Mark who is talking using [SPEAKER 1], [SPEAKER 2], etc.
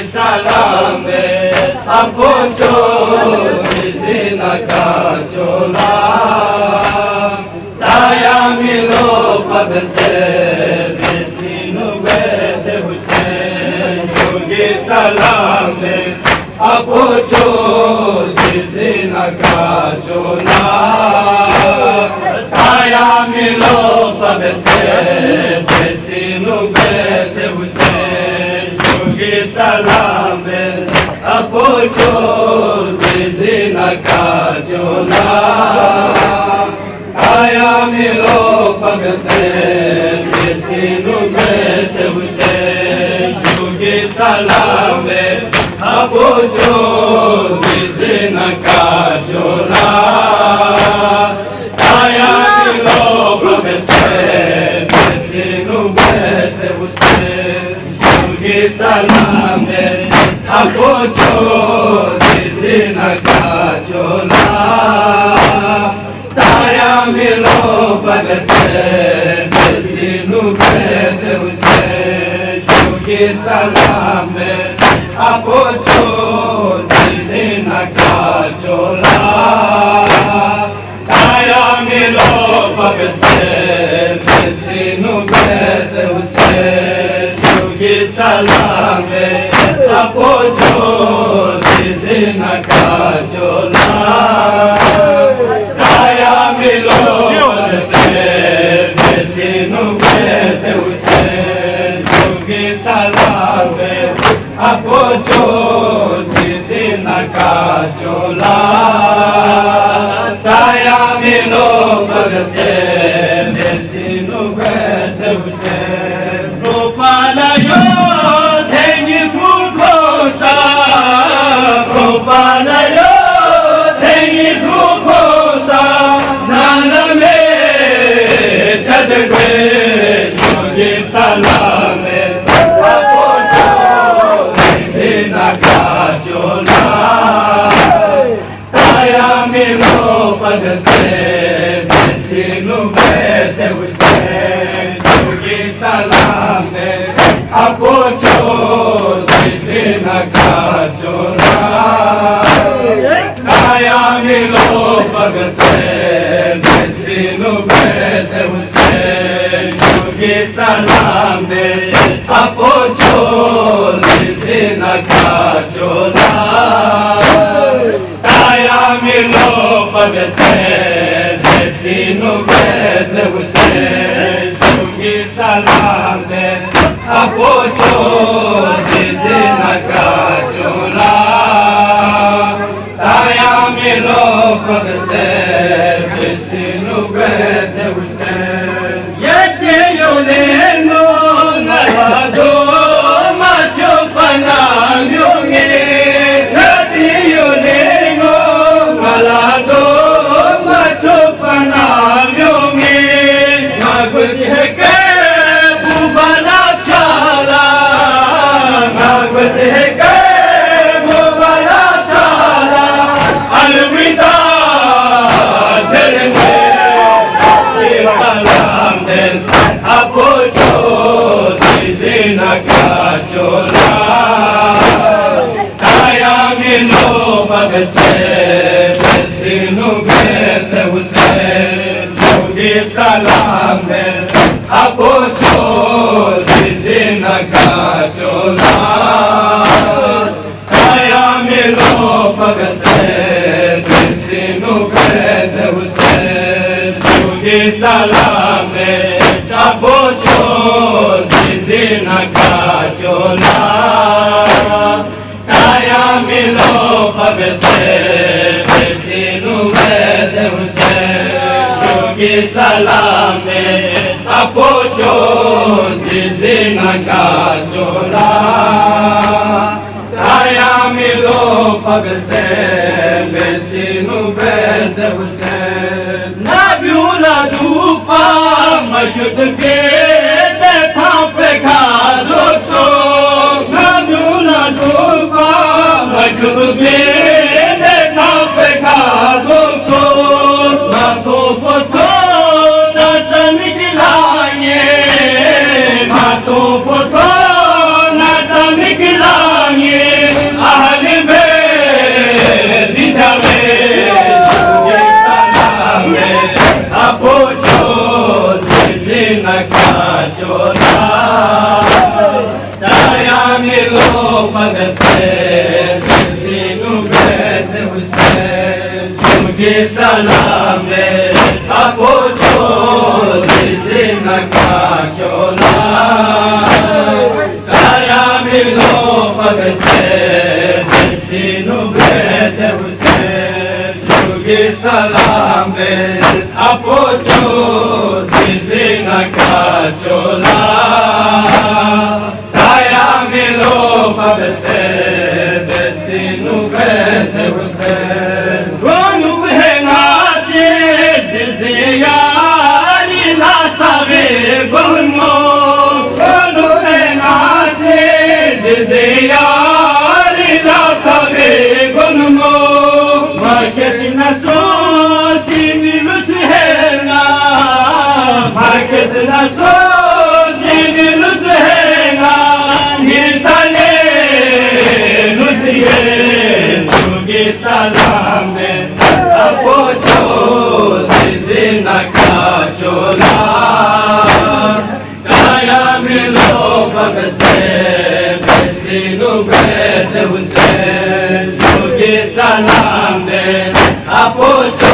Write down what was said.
[SPEAKER 1] salame apocho zina kachola taya milo fabse desinu bete Hussein yogi salame apocho zina kachola taya milo fabse desinu bete Hussein salame apocho zina kachola aya milo pagse desinu bete Hussein yogi salame apocho zina kachola aya milo pagse desinu bete Hussein salame apocho zina kachola taya milo pagse desinu bete Hussein yogi salame apocho zina kachola taya milo pagse desinu bete Hussein salame apocho zina kachola taya milo pagse desinu bete Hussein yogi salame apocho zina kachola taya milo pagse desinu bete Hussein Gopala yo thengi fukosa Gopala yo thengi fukosa nana me chadgwe yogi salame apocho zina kachola taya milo pagse desinu bete Hussein yogi salame apocho zina kachola taya milo pagse desinu bete Hussein yogi salame apocho zina kachola taya milo pagse desinu bete Hussein yogi salame apocho zina kachola taya milo pagse desinu bete Hussein yete yoleno nalado macho panamyonge yete yoleno nalado macho panamyonge nagweke apocho zina kachola taya milo pagse desinu bete Hussein yogi salame apocho zina kachola taya milo pagse desinu bete Hussein yogi salame apocho zina kachola taya milo pagse desinu bete Hussein yogi salame apocho zina kachola taya milo pagse desinu bete Hussein nabiula dupa majud ke dekha pe khalo to nabiula dupa majud ke dekha pe khalo to na to foto na samit laye na to foto na samit laye Daya milo pagase sinu bet Hussein Chugi salame apocho zizina kachola Daya milo pagase sinu bet Hussein Chugi salame apocho zizina kachola Pabese besinu bete Hussein Gonu bhenasi ziziyari lastave gonmo Gonu bhenasi ziziyari lastave gonmo Makesina so sinilus hena Makesina so sinilus hena Nisane Salame apocho zizina kachola Daya milo pabese besinu bete Hussein Chugi salame apocho